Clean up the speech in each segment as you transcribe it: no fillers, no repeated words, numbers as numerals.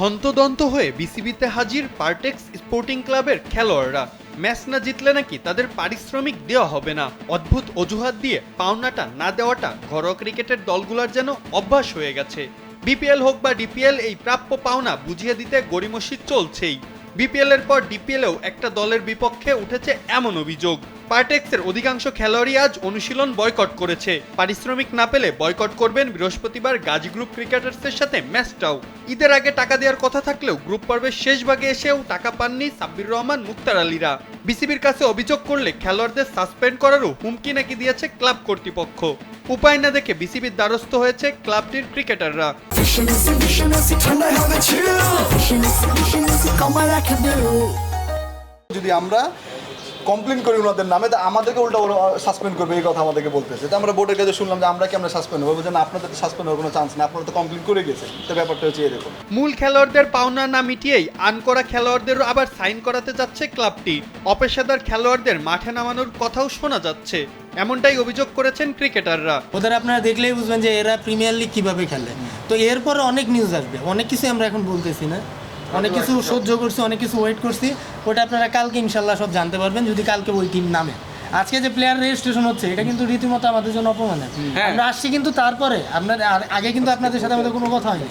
হন্তদন্ত হয়ে বিসিবিতে হাজির পারটেক্স স্পোর্টিং ক্লাবের খেলোয়াড়রা। ম্যাচ না জিতলে নাকি তাদের পারিশ্রমিক দেওয়া হবে না। অদ্ভুত অজুহাত দিয়ে পাওনাটা না দেওয়াটা ঘরোয়া ক্রিকেটের দলগুলোর যেন অভ্যাস হয়ে গেছে। বিপিএল হোক বা ডিপিএল, এই প্রাপ্য পাওনা বুঝিয়ে দিতে গড়িমসি চলছেই। বিপিএল এর পর ডিপিএলেও একটা দলের বিপক্ষে উঠেছে এমন অভিযোগ। পারটেক্সের অধিকাংশ খেলোয়াড়ই আজ অনুশীলন বয়কট করেছে। পারিশ্রমিক না পেলে বয়কট করবেন বৃহস্পতিবার গাজী গ্রুপ ক্রিকেটার্সের সাথে ম্যাচটাও। ঈদের আগে টাকা দেওয়ার কথা থাকলেও গ্রুপ পর্বের শেষ ভাগে এসেও টাকা পাননি সাব্বির রহমান, মুক্তার আলীরা। বিসিবির কাছে অভিযোগ করলে খেলোয়াড়দের সাসপেন্ড করারও হুমকি নাকি দিয়েছে ক্লাব কর্তৃপক্ষ। উপায় না দেখে বিসিবির দ্বারস্থ হয়েছে ক্লাবটির ক্রিকেটাররা। যদি আমরা কমপ্লেন করি ওনাদের নামে, তা আমাদেরকে উল্টা সাসপেন্ড করবে, এই কথা আমাদেরকে বলতেছে। তো আমরা বোর্ডের কাছে শুনলাম যে আমরা কি আমরা সাসপেন্ড হবো, যে না, আপনাদের তো সাসপেন্ড হওয়ার কোনো চান্স নেই, আপনারা তো কমপ্লেন করে গেছেন। তো ব্যাপারটা হচ্ছে এরকম। মূল খেলোয়াড়দের পাওনা না মিটিয়েই আনকরা খেলোয়াড়দেরও আবার সাইন করাতে যাচ্ছে ক্লাবটি। অপেশাদার খেলোয়াড়দের মাঠে নামানোর কথাও শোনা যাচ্ছে, এমনটাই অভিযোগ করেছেন ক্রিকেটাররা। ওদের আপনারা দেখলেই বুঝবেন যে এরা প্রিমিয়ার লিগ কিভাবে খেলে। তো এরপরে অনেক নিউজ আসবে, অনেক কিছু আমরা এখন বলতেছি না, অনেক কিছু সহ্য করছি, অনেক কিছু ওয়েট করছি। ওটা আপনারা কালকে ইনশাল্লাহ সব জানতে পারবেন, যদি কালকে ওই টিম নামে। আজকে যে প্লেয়ার রেজিস্ট্রেশন হচ্ছে, এটা কিন্তু রীতিমতো আমাদের জন্য অপমানের। আমরা আসছি কিন্তু তারপরে আপনাদের আগে কিন্তু আপনাদের সাথে আমাদের কোনো কথা হয়নি।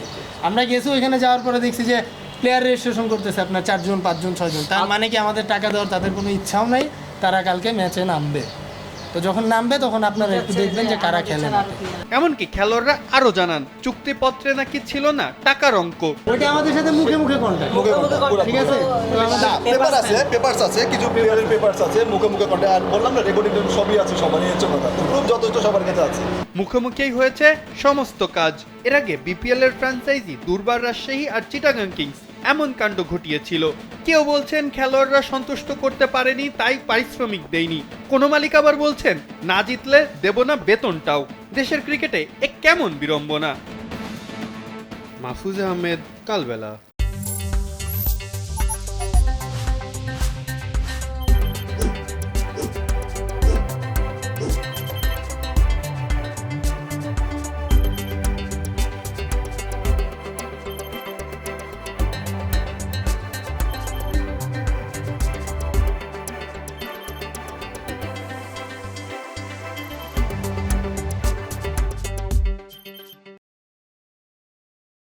আমরা গেছি ওইখানে যাওয়ার পরে দেখছি যে প্লেয়ার রেজিস্ট্রেশন করতেছে আপনার 4 জন 5 জন 6 জন। তার মানে কি আমাদের টাকা দেওয়ার তাদের কোনো ইচ্ছাও নাই, তারা কালকে ম্যাচে নামবে। তো যখন নামবে তখন আপনারা একটু দেখবেন যে কারা খেলে। এমনকি খেলোয়াড়রা আরো জানান, চুক্তিপত্রে নাকি ছিল না টাকার অঙ্ক। ওইটা আমাদের সাথে মুখে মুখে কন্টাক্ট, ঠিক আছে? পেপারস আছে, কিছু প্লেয়ারের পেপারস আছে, মুখে মুখে কন্টাক্ট। আর বললাম না, রেকর্ডিং সবই আছে, সবারই হচ্ছে কথা। তো প্রুফ যথেষ্ট সবার কাছে আছে। মুখোমুখিই হয়েছে সমস্ত কাজ। এর আগে বিপিএল এর ফ্র্যাঞ্চাইজি দুর্বার রাজশাহী আর চিটাগাং কিংস এমন কাণ্ড ঘটিয়েছিল। কেউ বলছেন খেলোয়াড়রা সন্তুষ্ট করতে পারেনি, তাই পারিশ্রমিক দেয়নি। কোন মালিক আবার বলছেন না জিতলে দেব না বেতনটাও। দেশের ক্রিকেটে এ কেমন বিড়ম্বনা। মাহফুজ আহমেদ, কালবেলা।